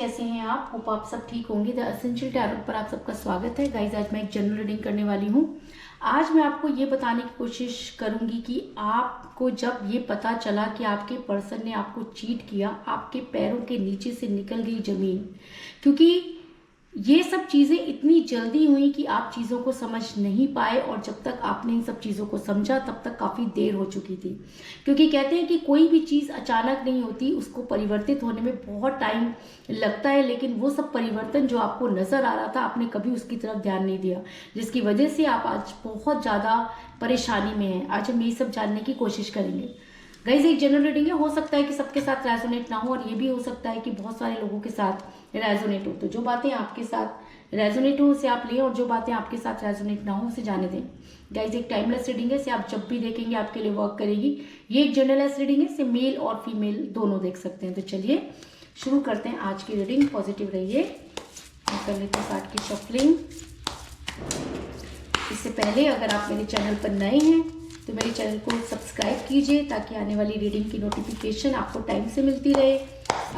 कैसे हैं आप? होप आप सब ठीक होंगे। द एसेंशियल टैरोट पर आप सबका स्वागत है गाइज। आज मैं एक जनरल रीडिंग करने वाली हूँ। आज मैं आपको ये बताने की कोशिश करूंगी कि आपको जब ये पता चला कि आपके पर्सन ने आपको चीट किया, आपके पैरों के नीचे से निकल गई जमीन, क्योंकि ये सब चीज़ें इतनी जल्दी हुई कि आप चीज़ों को समझ नहीं पाए, और जब तक आपने इन सब चीज़ों को समझा तब तक काफ़ी देर हो चुकी थी। क्योंकि कहते हैं कि कोई भी चीज़ अचानक नहीं होती, उसको परिवर्तित होने में बहुत टाइम लगता है। लेकिन वो सब परिवर्तन जो आपको नज़र आ रहा था, आपने कभी उसकी तरफ ध्यान नहीं दिया, जिसकी वजह से आप आज बहुत ज़्यादा परेशानी में हैं। आज हम ये सब जानने की कोशिश करेंगे। गाइज, एक जनरल रीडिंग है, हो सकता है कि सबके साथ रेजोनेट ना हो, और ये भी हो सकता है कि बहुत सारे लोगों के साथ रेजोनेट हो। तो जो बातें आपके साथ रेजोनेट हो उसे आप लें, और जो बातें आपके साथ रेजोनेट ना हो उसे जाने दें। गाइज, एक टाइमलेस रीडिंग है, इसे आप जब भी देखेंगे आपके लिए वर्क करेगी। ये एक जनरलेस रीडिंग है, इसे मेल और फीमेल दोनों देख सकते हैं। तो चलिए शुरू करते हैं आज की रीडिंग। पॉजिटिव रहिए। कर लेते हैं कार्ड की शफलिंग। इससे पहले अगर आप मेरे चैनल पर नए हैं तो मेरे चैनल को सब्सक्राइब कीजिए, ताकि आने वाली रीडिंग की नोटिफिकेशन आपको टाइम से मिलती रहे।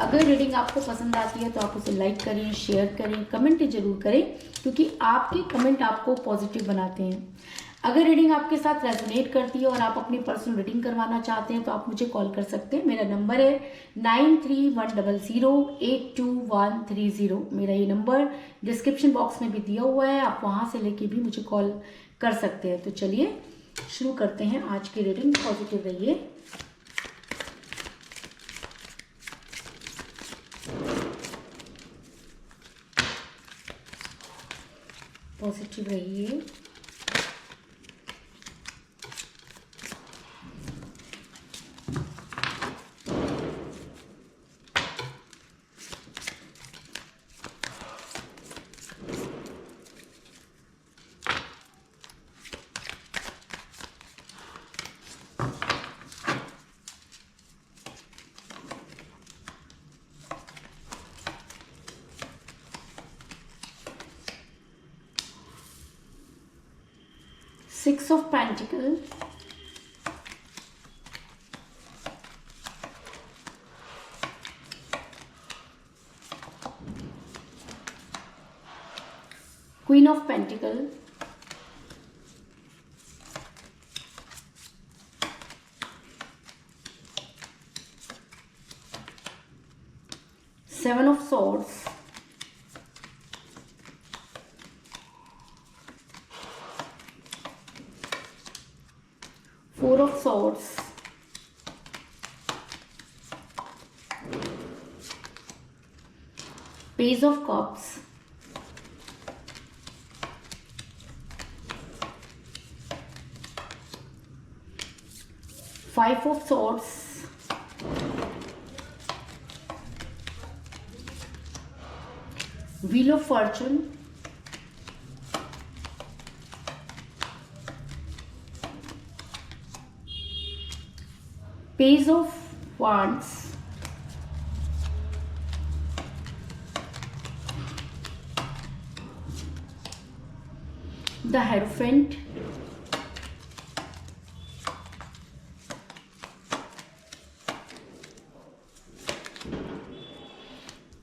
अगर रीडिंग आपको पसंद आती है तो आप उसे लाइक करें, शेयर करें, कमेंट जरूर करें, क्योंकि आपके कमेंट आपको पॉजिटिव बनाते हैं। अगर रीडिंग आपके साथ रेजोनेट करती है और आप अपनी पर्सनल रीडिंग करवाना चाहते हैं तो आप मुझे कॉल कर सकते हैं। मेरा नंबर है 9310082130। मेरा ये नंबर डिस्क्रिप्शन बॉक्स में भी दिया हुआ है, आप वहां से लेके भी मुझे कॉल कर सकते हैं। तो चलिए शुरू करते हैं आज की रीडिंग। पॉजिटिव रहिए। पॉजिटिव रहिए। Six of Pentacles, Queen of Pentacles, Seven of Swords, Four of Swords, Page of Cups, Five of Swords, Wheel of Fortune, Page of Wands, the Hierophant,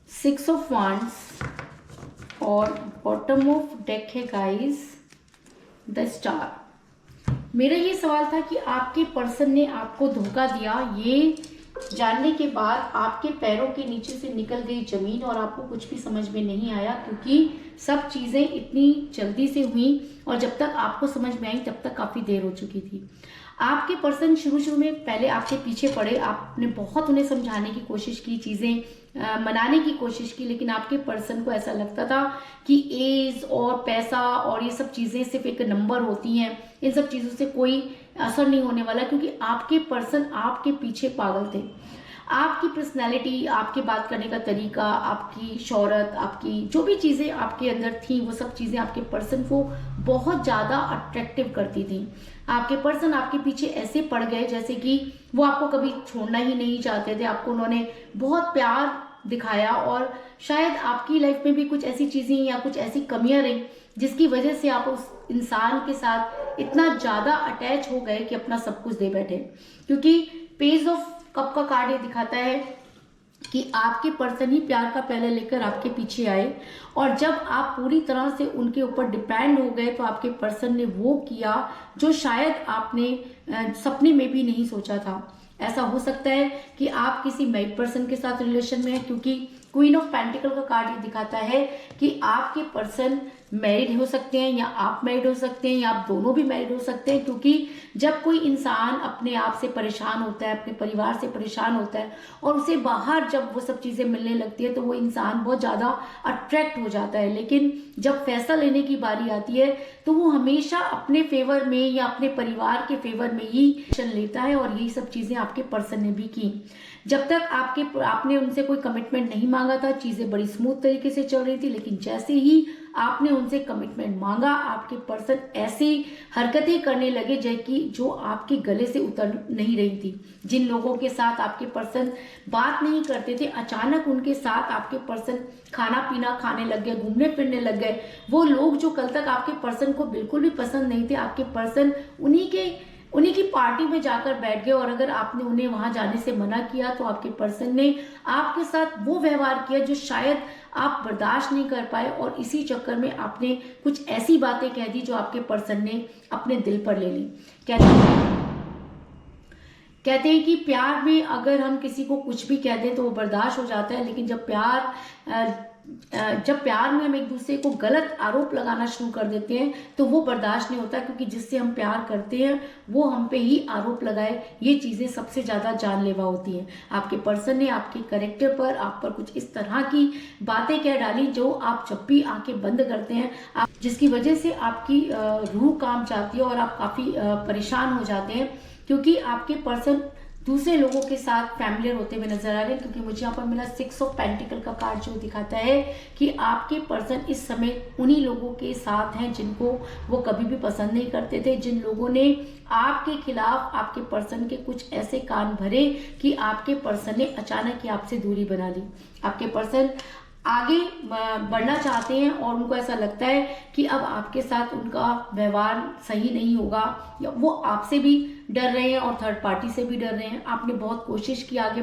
Six of Wands, और bottom of deck है guys the star. मेरा ये सवाल था कि आपके person ने आपको धोखा दिया, ये जानने के बाद आपके पैरों के नीचे से निकल गई जमीन और आपको कुछ भी समझ में नहीं आया, क्योंकि सब चीजें इतनी जल्दी से हुई और जब तक आपको समझ में आई तब तक काफी देर हो चुकी थी। आपके पर्सन शुरू में पहले आपके पीछे पड़े, आपने बहुत उन्हें समझाने की कोशिश की, चीजें मनाने की कोशिश की, लेकिन आपके पर्सन को ऐसा लगता था कि एज और पैसा और ये सब चीजें सिर्फ एक नंबर होती हैं, इन सब चीजों से कोई असर नहीं होने वाला, क्योंकि आपके पर्सन आपके पीछे पागल थे। आपकी पर्सनैलिटी, आपके बात करने का तरीका, आपकी शोहरत, आपकी जो भी चीज़ें आपके अंदर थी, वो सब चीज़ें आपके पर्सन को बहुत ज़्यादा अट्रैक्टिव करती थी। आपके पर्सन आपके पीछे ऐसे पड़ गए जैसे कि वो आपको कभी छोड़ना ही नहीं चाहते थे। आपको उन्होंने बहुत प्यार दिखाया, और शायद आपकी लाइफ में भी कुछ ऐसी चीज़ें या कुछ ऐसी कमियां रही जिसकी वजह से आप उस इंसान के साथ इतना ज़्यादा अटैच हो गए कि अपना सब कुछ दे बैठे। क्योंकि पेज ऑफ कप का कार्ड ये दिखाता है कि आपके पर्सन ही प्यार का पहले लेकर आपके पीछे आए, और जब आप पूरी तरह से उनके ऊपर डिपेंड हो गए तो आपके पर्सन ने वो किया जो शायद आपने सपने में भी नहीं सोचा था। ऐसा हो सकता है कि आप किसी मैरिड पर्सन के साथ रिलेशन में हैं, क्योंकि क्वीन ऑफ पेंटिकल का कार्ड ये दिखाता है कि आपके पर्सन मैरिड हो सकते हैं या आप मैरिड हो सकते हैं या आप दोनों भी मैरिड हो सकते हैं। क्योंकि जब कोई इंसान अपने आप से परेशान होता है, अपने परिवार से परेशान होता है, और उसे बाहर जब वो सब चीज़ें मिलने लगती है तो वो इंसान बहुत ज़्यादा अट्रैक्ट हो जाता है। लेकिन जब फैसला लेने की बारी आती है तो वो हमेशा अपने फेवर में या अपने परिवार के फेवर में ही एक्शन लेता है, और यही सब चीज़ें आपके पर्सन ने भी की। जब तक आपने उनसे कोई कमिटमेंट नहीं मांगा था, चीज़ें बड़ी स्मूथ तरीके से चल रही थी, लेकिन जैसे ही आपने उनसे कमिटमेंट मांगा, आपके पर्सन ऐसी हरकतें करने लगे जो आपके गले से उतर नहीं रही थी। जिन लोगों के साथ आपके पर्सन बात नहीं करते थे, अचानक उनके साथ आपके पर्सन खाना पीना खाने लग गए, घूमने फिरने लग गए। वो लोग जो कल तक आपके पर्सन को बिल्कुल भी पसंद नहीं थे, आपके पर्सन उन्हीं की पार्टी में जाकर बैठ गए, और अगर आपने उन्हें वहां जाने से मना किया तो आपके पर्सन ने आपके साथ वो व्यवहार किया जो शायद आप बर्दाश्त नहीं कर पाए, और इसी चक्कर में आपने कुछ ऐसी बातें कह दी जो आपके पर्सन ने अपने दिल पर ले ली। कहते हैं कि प्यार में अगर हम किसी को कुछ भी कह दें तो वो बर्दाश्त हो जाता है, लेकिन जब प्यार में हम एक दूसरे को गलत आरोप लगाना शुरू कर देते हैं तो वो बर्दाश्त नहीं होता, क्योंकि जिससे हम प्यार करते हैं वो हम पे ही आरोप लगाए। ये चीज़ें सबसे ज़्यादा जानलेवा होती हैं। आपके पर्सन ने आपके कैरेक्टर पर, आप पर कुछ इस तरह की बातें कह डाली जो आप जब भी आंखें बंद करते हैं, जिसकी वजह से आपकी रूह काम चाहती है और आप काफ़ी परेशान हो जाते हैं, क्योंकि आपके पर्सन दूसरे लोगों के साथ फैमिलियर होते हुए नजर आ रहे हैं। क्योंकि मुझे यहाँ पर मिला 6 ऑफ पेंटिकल का कार्ड जो दिखाता है कि आपके पर्सन इस समय उन्हीं लोगों के साथ हैं जिनको वो कभी भी पसंद नहीं करते थे, जिन लोगों ने आपके खिलाफ आपके पर्सन के कुछ ऐसे कान भरे कि आपके पर्सन ने अचानक ही आपसे दूरी बना ली। आपके पर्सन आगे बढ़ना चाहते हैं और उनको ऐसा लगता है कि अब आपके साथ उनका व्यवहार सही नहीं होगा, या वो आपसे भी डर रहे हैं और थर्ड पार्टी से भी डर रहे हैं। आपने बहुत कोशिश की आगे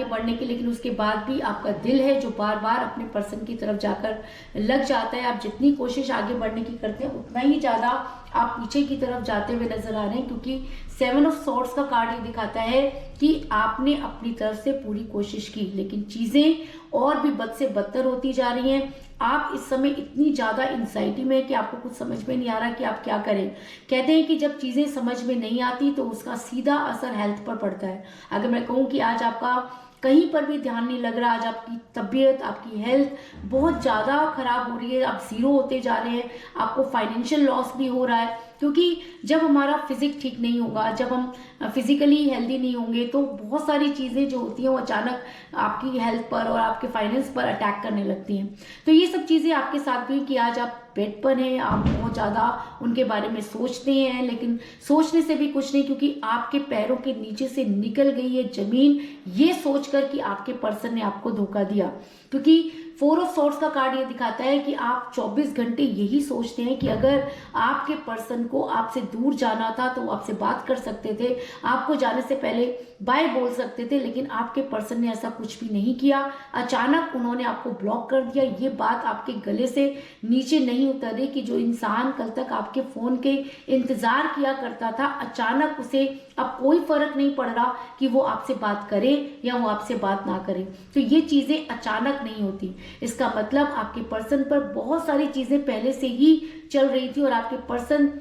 बढ़ने की, लेकिन उसके बाद भी आपका दिल है जो बार बार अपने पर्सन की तरफ जाकर लग जाता है। आप जितनी कोशिश आगे बढ़ने की करते हैं उतना ही ज्यादा आप पीछे की तरफ जाते हुए नजर आ रहे हैं, क्योंकि 7 ऑफ सॉर्ड्स का कार्ड ये दिखाता है कि आपने अपनी तरफ से पूरी कोशिश की, लेकिन चीजें और भी बद से बदतर होती जा रही हैं। आप इस समय इतनी ज्यादा एंजाइटी में है कि आपको कुछ समझ में नहीं आ रहा कि आप क्या करें। कहते हैं कि जब चीजें समझ में नहीं आती तो उसका सीधा असर हेल्थ पर पड़ता है। अगर मैं कहूँ कि आज आपका कहीं पर भी ध्यान नहीं लग रहा, आज आपकी तबीयत, आपकी हेल्थ बहुत ज़्यादा खराब हो रही है, आप जीरो होते जा रहे हैं, आपको फाइनेंशियल लॉस भी हो रहा है, क्योंकि जब हमारा फिजिक ठीक नहीं होगा, जब हम फिजिकली हेल्दी नहीं होंगे तो बहुत सारी चीज़ें जो होती हैं वो अचानक आपकी हेल्थ पर और आपके फाइनेंस पर अटैक करने लगती हैं। तो ये सब चीज़ें आपके साथ भी कि आज आप बेड पर हैं, आप बहुत ज़्यादा उनके बारे में सोचते हैं, लेकिन सोचने से भी कुछ नहीं, क्योंकि आपके पैरों के नीचे से निकल गई है जमीन, ये सोचकर कि आपके पर्सन ने आपको धोखा दिया। क्योंकि 4 ऑफ सॉर्ड्स का कार्ड ये दिखाता है कि आप 24 घंटे यही सोचते हैं कि अगर आपके पर्सन को आपसे दूर जाना था तो वो आपसे बात कर सकते थे, आपको जाने से पहले बाय बोल सकते थे, लेकिन आपके पर्सन ने ऐसा कुछ भी नहीं किया। अचानक उन्होंने आपको ब्लॉक कर दिया। ये बात आपके गले से नीचे नहीं उतर रही कि जो इंसान कल तक आपके फोन के इंतजार किया करता था, अचानक उसे अब कोई फर्क नहीं पड़ रहा कि वो आपसे बात करे या वो आपसे बात ना करे। तो ये चीजें अचानक नहीं होती। इसका मतलब आपके पर्सन पर बहुत सारी चीजें पहले से ही चल रही थी और आपके पर्सन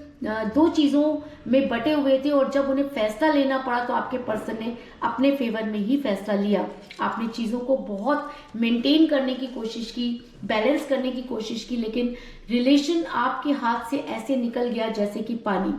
दो चीजों में बटे हुए थे, और जब उन्हें फैसला लेना पड़ा तो आपके पर्सन ने अपने फेवर में ही फैसला लिया। आपने चीजों को बहुत मेंटेन करने की कोशिश की, बैलेंस करने की कोशिश की, लेकिन रिलेशन आपके हाथ से ऐसे निकल गया जैसे कि पानी।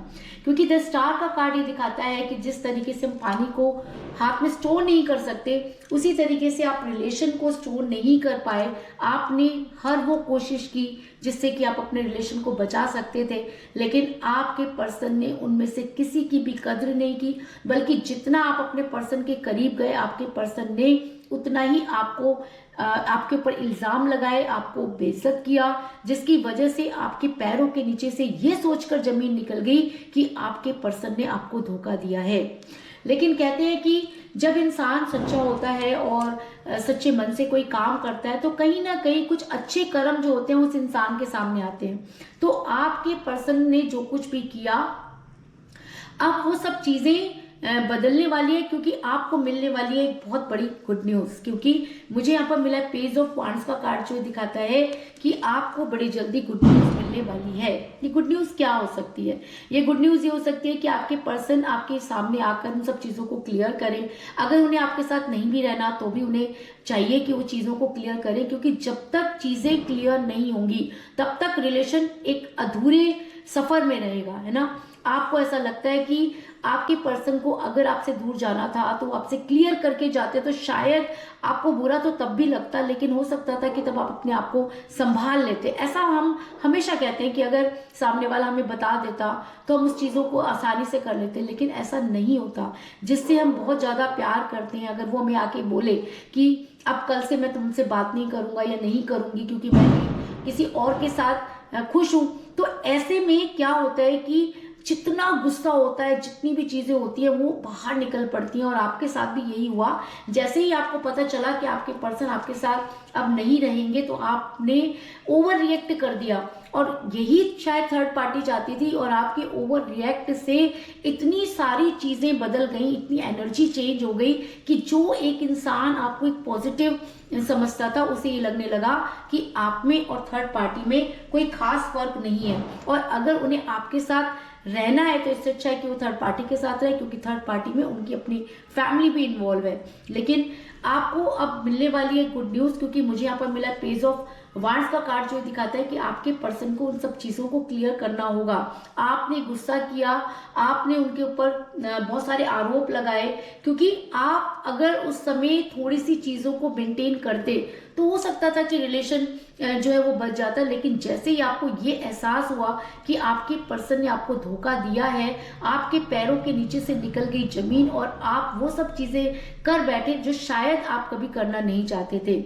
क्योंकि द स्टार का कार्ड ये दिखाता है कि जिस तरीके से हम पानी को हाथ में स्टोर नहीं कर सकते, उसी तरीके से आप रिलेशन को स्टोर नहीं कर पाए। आपने हर वो कोशिश की जिससे कि आप अपने रिलेशन को बचा सकते थे, लेकिन आपके पर्सन ने उनमें से किसी की भी कद्र नहीं की, बल्कि जितना आप अपने पर्सन के करीब गए, आपके पर्सन ने उतना ही आपके ऊपर इल्जाम लगाए, आपको बेइज्जत किया, जिसकी वजह से आपके पैरों के नीचे से ये सोचकर जमीन निकल गई कि आपके पर्सन ने आपको धोखा दिया है। लेकिन कहते हैं कि जब इंसान सच्चा होता है और सच्चे मन से कोई काम करता है तो कहीं ना कहीं कुछ अच्छे कर्म जो होते हैं उस इंसान के सामने आते हैं। तो आपके पर्सन ने जो कुछ भी किया, अब वो सब चीजें बदलने वाली है, क्योंकि आपको मिलने वाली है एक बहुत बड़ी गुड न्यूज। क्योंकि मुझे यहाँ पर मिला पेज ऑफ वांड्स का कार्ड जो दिखाता है कि आपको बड़ी जल्दी गुड न्यूज मिलने वाली है। ये गुड न्यूज क्या हो सकती है? ये गुड न्यूज ये हो सकती है कि आपके पर्सन आपके सामने आकर उन सब चीजों को क्लियर करें। अगर उन्हें आपके साथ नहीं भी रहना तो भी उन्हें चाहिए कि वो चीजों को क्लियर करें, क्योंकि जब तक चीजें क्लियर नहीं होंगी तब तक रिलेशन एक अधूरे सफर में रहेगा, है ना। आपको ऐसा लगता है कि आपके पर्सन को अगर आपसे दूर जाना था तो आपसे क्लियर करके जाते तो शायद आपको बुरा तो तब भी लगता, लेकिन हो सकता था कि तब आप अपने आप को संभाल लेते। ऐसा हम हमेशा कहते हैं कि अगर सामने वाला हमें बता देता तो हम उस चीज़ों को आसानी से कर लेते, लेकिन ऐसा नहीं होता। जिससे हम बहुत ज़्यादा प्यार करते हैं, अगर वो हमें आके बोले कि अब कल से मैं तुमसे बात नहीं करूँगा या नहीं करूँगी क्योंकि मैं किसी और के साथ खुश हूँ, तो ऐसे में क्या होता है कि जितना गुस्सा होता है, जितनी भी चीजें होती है वो बाहर निकल पड़ती हैं। और आपके साथ भी यही हुआ। जैसे ही आपको पता चला कि आपके पर्सन आपके साथ अब नहीं रहेंगे तो आपने ओवर रिएक्ट कर दिया, और यही शायद थर्ड पार्टी चाहती थी। और आपके ओवर रिएक्ट से इतनी सारी चीजें बदल गई, इतनी एनर्जी चेंज हो गई कि जो एक इंसान आपको एक पॉजिटिव समझता था उसे ये लगने लगा कि आप में और थर्ड पार्टी में कोई खास फर्क नहीं है। और अगर उन्हें आपके साथ रहना है तो इससे अच्छा है कि वो थर्ड पार्टी के साथ रहे, क्योंकि थर्ड पार्टी में उनकी अपनी फैमिली भी इन्वॉल्व है। लेकिन आपको अब मिलने वाली है गुड न्यूज, क्योंकि मुझे यहाँ पर मिला पेज ऑफ वांड्स का कार्ड जो दिखाता है कि आपके पर्सन को उन सब चीजों को क्लियर करना होगा। आपने गुस्सा किया, आपने उनके ऊपर बहुत सारे आरोप लगाए, क्योंकि आप अगर उस समय थोड़ी सी चीजों को मेंटेन करते तो हो सकता था कि रिलेशन जो है वो बच जाता। लेकिन जैसे ही आपको ये एहसास हुआ कि आपके पर्सन ने आपको धोखा दिया है, आपके पैरों के नीचे से निकल गई जमीन और आप वो सब चीजें कर बैठे जो शायद आप कभी करना नहीं चाहते थे।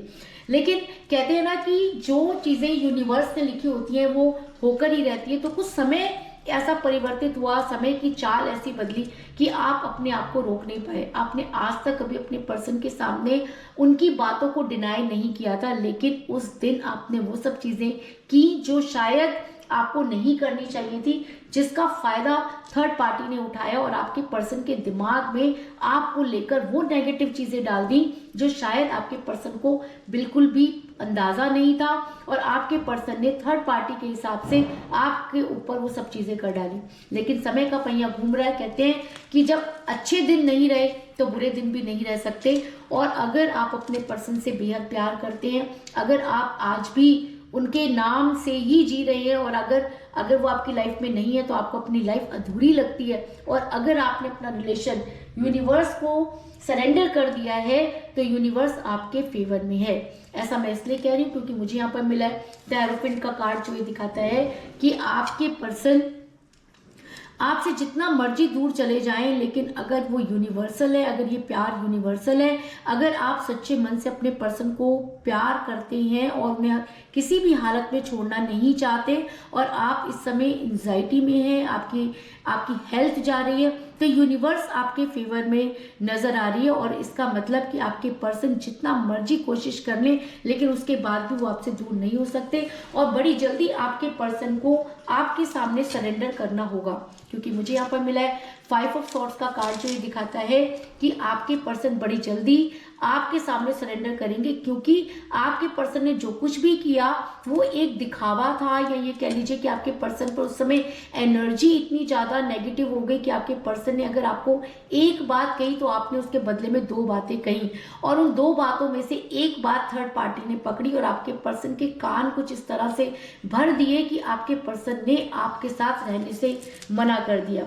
लेकिन कहते हैं ना कि जो चीजें यूनिवर्स में लिखी होती हैं वो होकर ही रहती है। तो कुछ समय ऐसा परिवर्तित हुआ, समय की चाल ऐसी बदली कि आप अपने आप को रोक नहीं पाए। आपने आज तक कभी अपने पर्सन के सामने उनकी बातों को डिनाई नहीं किया था, लेकिन उस दिन आपने वो सब चीजें की जो शायद आपको नहीं करनी चाहिए थी, जिसका फायदा थर्ड पार्टी ने उठाया और आपके पर्सन के दिमाग में आपको लेकर वो नेगेटिव चीजें डाल दी जो शायद आपके पर्सन को बिल्कुल भी अंदाजा नहीं था। और आपके पर्सन ने थर्ड पार्टी के हिसाब से आपके ऊपर वो सब चीजें कर डाली। लेकिन समय का पहिया घूम रहा है। कहते हैं कि जब अच्छे दिन नहीं रहे तो बुरे दिन भी नहीं रह सकते। और अगर आप अपने पर्सन से बेहद प्यार करते हैं, अगर आप आज भी उनके नाम से ही जी रहे हैं, और अगर वो आपकी लाइफ में नहीं है तो आपको अपनी लाइफ अधूरी लगती है, और अगर आपने अपना रिलेशन यूनिवर्स को सरेंडर कर दिया है तो यूनिवर्स आपके फेवर में है। ऐसा मैं इसलिए कह रही हूँ क्योंकि मुझे यहाँ पर मिला है द एरोफेंट का कार्ड जो ये दिखाता है कि आपके पर्सन आपसे जितना मर्जी दूर चले जाएं, लेकिन अगर वो यूनिवर्सल है, अगर ये प्यार यूनिवर्सल है, अगर आप सच्चे मन से अपने पर्सन को प्यार करते हैं और उन्हें किसी भी हालत में छोड़ना नहीं चाहते, और आप इस समय एंजाइटी में हैं, आपकी हेल्थ जा रही है, तो यूनिवर्स आपके फेवर में नजर आ रही है। और इसका मतलब कि आपके पर्सन जितना मर्जी कोशिश कर लें, लेकिन उसके बाद भी वो आपसे दूर नहीं हो सकते। और बड़ी जल्दी आपके पर्सन को आपके सामने सरेंडर करना होगा, क्योंकि मुझे यहाँ पर मिला है 5 ऑफ सॉर्ड्स का कार्ड जो ये दिखाता है कि आपके पर्सन बड़ी जल्दी आपके सामने सरेंडर करेंगे, क्योंकि आपके पर्सन ने जो कुछ भी किया वो एक दिखावा था, या ये कह लीजिए कि आपके पर्सन पर उस समय एनर्जी इतनी ज्यादा नेगेटिव हो गई कि आपके पर्सन ने अगर आपको एक बात कही तो आपने उसके बदले में 2 बातें कही, और उन 2 बातों में से एक बात थर्ड पार्टी ने पकड़ी और आपके पर्सन के कान कुछ इस तरह से भर दिए कि आपके पर्सन ने आपके साथ रहने से मना कर दिया।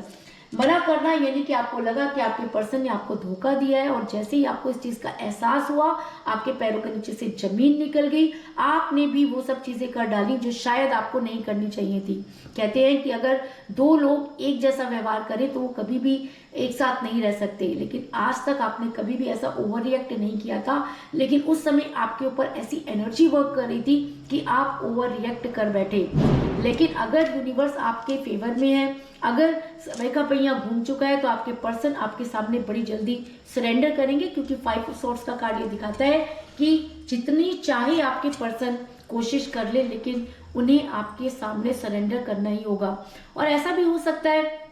मना करना यानी कि आपको लगा कि आपके पर्सन ने आपको धोखा दिया है, और जैसे ही आपको इस चीज का एहसास हुआ आपके पैरों के नीचे से जमीन निकल गई। आपने भी वो सब चीजें कर डाली जो शायद आपको नहीं करनी चाहिए थी। कहते हैं कि अगर 2 लोग एक जैसा व्यवहार करें तो वो कभी भी एक साथ नहीं रह सकते, लेकिन आज तक आपने कभी भी ऐसा ओवर रिएक्ट नहीं किया था, लेकिन उस समय आपके ऊपर ऐसी एनर्जी वर्क कर रही थी कि आप ओवर रिएक्ट कर बैठे। लेकिन अगर यूनिवर्स आपके फेवर में है, अगर समय का पहिया घूम चुका है, तो आपके पर्सन आपके सामने बड़ी जल्दी सरेंडर करेंगे, क्योंकि 5 ऑफ सॉर्ड्स का कार्ड ये दिखाता है कि जितनी चाहे आपके पर्सन कोशिश कर ले, लेकिन उन्हें आपके सामने सरेंडर करना ही होगा। और ऐसा भी हो सकता है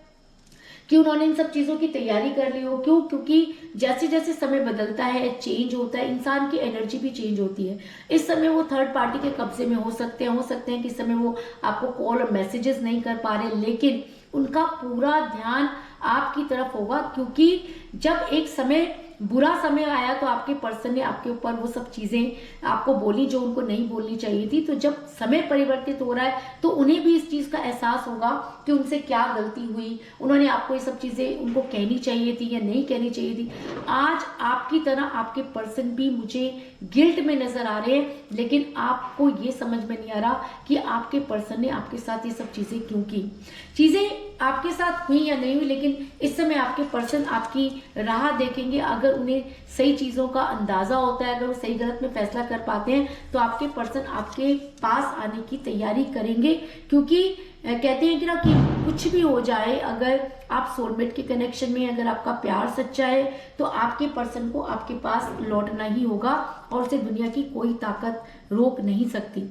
कि उन्होंने इन सब चीजों की तैयारी कर ली हो। क्यों? क्योंकि जैसे जैसे समय बदलता है, चेंज होता है, इंसान की एनर्जी भी चेंज होती है। इस समय वो थर्ड पार्टी के कब्जे में हो सकते हैं कि इस समय वो आपको कॉल और मैसेजेस नहीं कर पा रहे, लेकिन उनका पूरा ध्यान आपकी तरफ होगा, क्योंकि जब एक समय बुरा समय आया तो आपके पर्सन ने आपके ऊपर वो सब चीजें आपको बोली जो उनको नहीं बोलनी चाहिए थी। तो जब समय परिवर्तित हो रहा है तो उन्हें भी इस चीज का एहसास होगा कि उनसे क्या गलती हुई, उन्होंने आपको ये सब चीजें उनको कहनी चाहिए थी या नहीं कहनी चाहिए थी। आज आपकी तरह आपके पर्सन भी मुझे गिल्ट में नजर आ रहे हैं, लेकिन आपको ये समझ में नहीं आ रहा कि आपके पर्सन ने आपके साथ ये सब चीजें क्यों की। चीजें आपके साथ हुई या नहीं हुई, लेकिन इस समय आपके पर्सन आपकी राह देखेंगे। अगर उन्हें सही चीजों का अंदाजा होता है, अगर वो सही गलत में फैसला कर पाते हैं, तो आपके पर्सन आपके पास आने की तैयारी करेंगे। क्योंकि कहते हैं कि कुछ भी हो जाए, अगर आप सोलमेट के कनेक्शन में, अगर आपका प्यार सच्चा है, तो आपके पर्सन को आपके पास लौटना ही होगा और उसे दुनिया की कोई ताकत रोक नहीं सकती।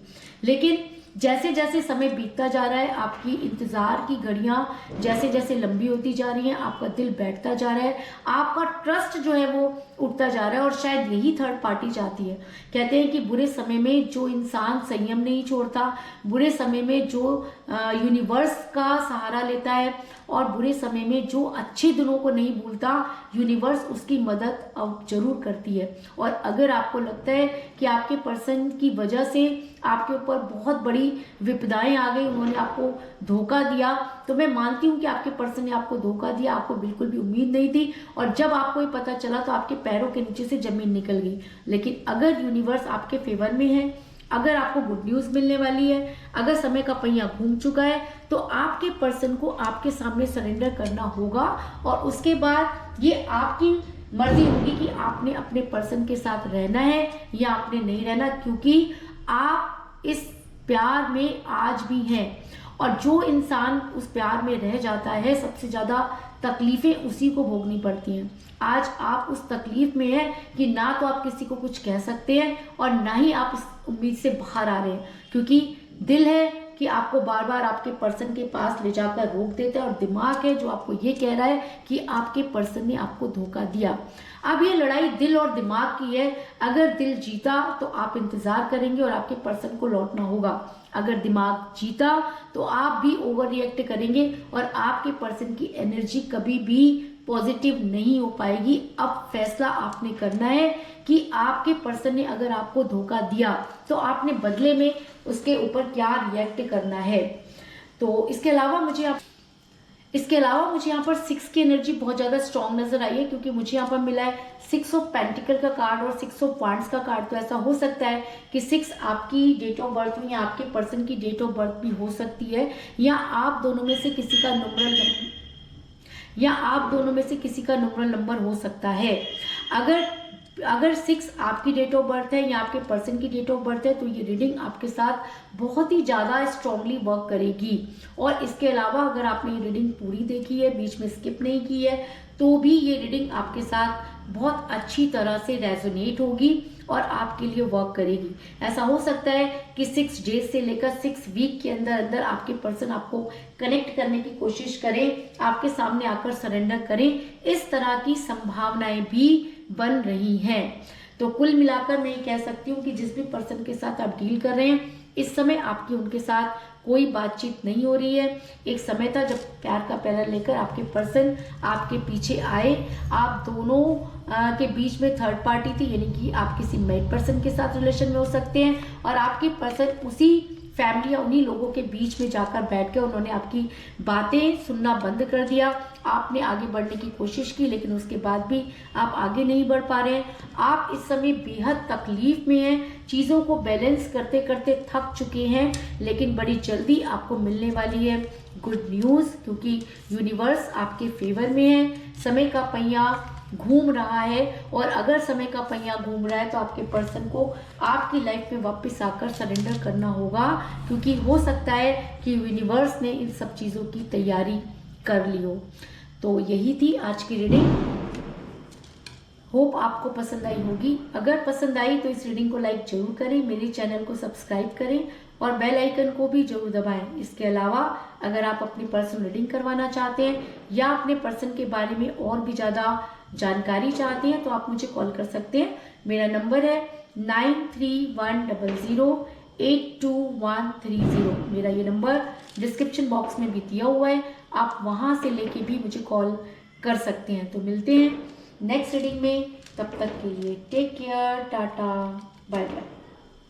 लेकिन जैसे जैसे समय बीतता जा रहा है, आपकी इंतजार की घड़ियां जैसे जैसे लंबी होती जा रही हैं, आपका दिल बैठता जा रहा है, आपका ट्रस्ट जो है वो उठता जा रहा है, और शायद यही थर्ड पार्टी चाहती है। कहते हैं कि बुरे समय में जो इंसान संयम नहीं छोड़ता, बुरे समय में जो यूनिवर्स का सहारा लेता है, और बुरे समय में जो अच्छे दिनों को नहीं भूलता, यूनिवर्स उसकी मदद अब जरूर करती है। और अगर आपको लगता है कि आपके पर्सन की वजह से आपके ऊपर बहुत बड़ी विपदाएं आ गई, उन्होंने आपको धोखा दिया, तो मैं मानती हूँ कि आपके पर्सन ने आपको धोखा दिया, आपको बिल्कुल भी उम्मीद नहीं थी, और जब आपको ये पता चला तो आपके पैरों के नीचे से जमीन निकल गई। लेकिन अगर यूनिवर्स आपके फेवर में है, अगर आपको गुड न्यूज मिलने वाली है, अगर समय का पहिया घूम चुका है, तो आपके पर्सन को आपके सामने सरेंडर करना होगा, और उसके बाद ये आपकी मर्जी होगी कि आपने अपने पर्सन के साथ रहना है या आपने नहीं रहना, क्योंकि आप इस प्यार में आज भी हैं। और जो इंसान उस प्यार में रह जाता है, सबसे ज्यादा तकलीफें उसी को भोगनी पड़ती हैं। आज आप उस तकलीफ में हैं कि ना तो आप किसी को कुछ कह सकते हैं, और ना ही आप इस उम्मीद से बाहर आ रहे हैं, क्योंकि दिल है कि आपको बार बार आपके पर्सन के पास ले जाकर रोक देता है, और दिमाग है जो आपको ये कह रहा है कि आपके पर्सन ने आपको धोखा दिया। अब ये लड़ाई दिल और दिमाग की है। अगर दिल जीता तो आप इंतजार करेंगे और आपके पर्सन को लौटना होगा। अगर दिमाग जीता तो आप भी ओवर रिएक्ट करेंगे, और आपके पर्सन की एनर्जी कभी भी पॉजिटिव नहीं हो पाएगी। अब फैसला आपने करना है कि आपके पर्सन ने अगर आपको धोखा दिया तो आपने बदले में उसके ऊपर क्या रिएक्ट करना है। तो इसके अलावा मुझे यहाँ पर 6 की एनर्जी बहुत ज्यादा स्ट्रॉन्ग नजर आई है, क्योंकि मुझे यहाँ पर मिला है 6 ऑफ पेंटिकल का कार्ड और 6 ऑफ वांड्स का कार्ड। तो ऐसा हो सकता है कि 6 आपकी डेट ऑफ बर्थ में या आपके पर्सन की डेट ऑफ बर्थ भी हो सकती है, या आप दोनों में से किसी का न्यूमरल नंबर हो सकता है। अगर 6 आपकी डेट ऑफ बर्थ है या आपके पर्सन की डेट ऑफ बर्थ है, तो ये रीडिंग आपके साथ बहुत ही ज़्यादा स्ट्रांगली वर्क करेगी। और इसके अलावा अगर आपने ये रीडिंग पूरी देखी है, बीच में स्किप नहीं की है, तो भी ये रीडिंग आपके साथ बहुत अच्छी तरह से रेजोनेट होगी और आपके लिए वर्क करेगी। ऐसा हो सकता है कि 6 डेज से लेकर 6 वीक के अंदर अंदर आपके पर्सन आपको कनेक्ट करने की कोशिश करें, आपके सामने आकर सरेंडर करें। इस तरह की संभावनाएं भी बन रही हैं। तो कुल मिलाकर मैं ये कह सकती हूँ कि जिस भी पर्सन के साथ आप डील कर रहे हैं, इस समय आपकी उनके साथ कोई बातचीत नहीं हो रही है। एक समय था जब प्यार का पैरा लेकर आपके पर्सन आपके पीछे आए, आप दोनों के बीच में थर्ड पार्टी थी, यानी कि आप किसी मैरिड पर्सन के साथ रिलेशन में हो सकते हैं, और आपके पर्सन उसी फैमिली या उन्हीं लोगों के बीच में जाकर बैठ के उन्होंने आपकी बातें सुनना बंद कर दिया। आपने आगे बढ़ने की कोशिश की, लेकिन उसके बाद भी आप आगे नहीं बढ़ पा रहे हैं। आप इस समय बेहद तकलीफ में हैं, चीज़ों को बैलेंस करते करते थक चुके हैं, लेकिन बड़ी जल्दी आपको मिलने वाली है गुड न्यूज़, क्योंकि यूनिवर्स आपके फेवर में है। समय का पहिया घूम रहा है, और अगर समय का पहिया घूम रहा है तो आपके पर्सन को आपकी लाइफ में वापस आकर सरेंडर करना होगा, क्योंकि हो सकता है कि यूनिवर्स ने इन सब चीज़ों की तैयारी कर ली हो। तो यही थी आज की रीडिंग। होप आपको पसंद आई होगी। अगर पसंद आई तो इस रीडिंग को लाइक जरूर करें, मेरे चैनल को सब्सक्राइब करें और बेल आइकन को भी जरूर दबाएं। इसके अलावा अगर आप अपनी पर्सनल रीडिंग करवाना चाहते हैं या अपने पर्सन के बारे में और भी ज़्यादा जानकारी चाहते हैं तो आप मुझे कॉल कर सकते हैं। मेरा नंबर है 9310082130। मेरा ये नंबर डिस्क्रिप्शन बॉक्स में भी दिया हुआ है, आप वहाँ से लेके भी मुझे कॉल कर सकते हैं। तो मिलते हैं नेक्स्ट रीडिंग में, तब तक के लिए take care, tata, bye bye.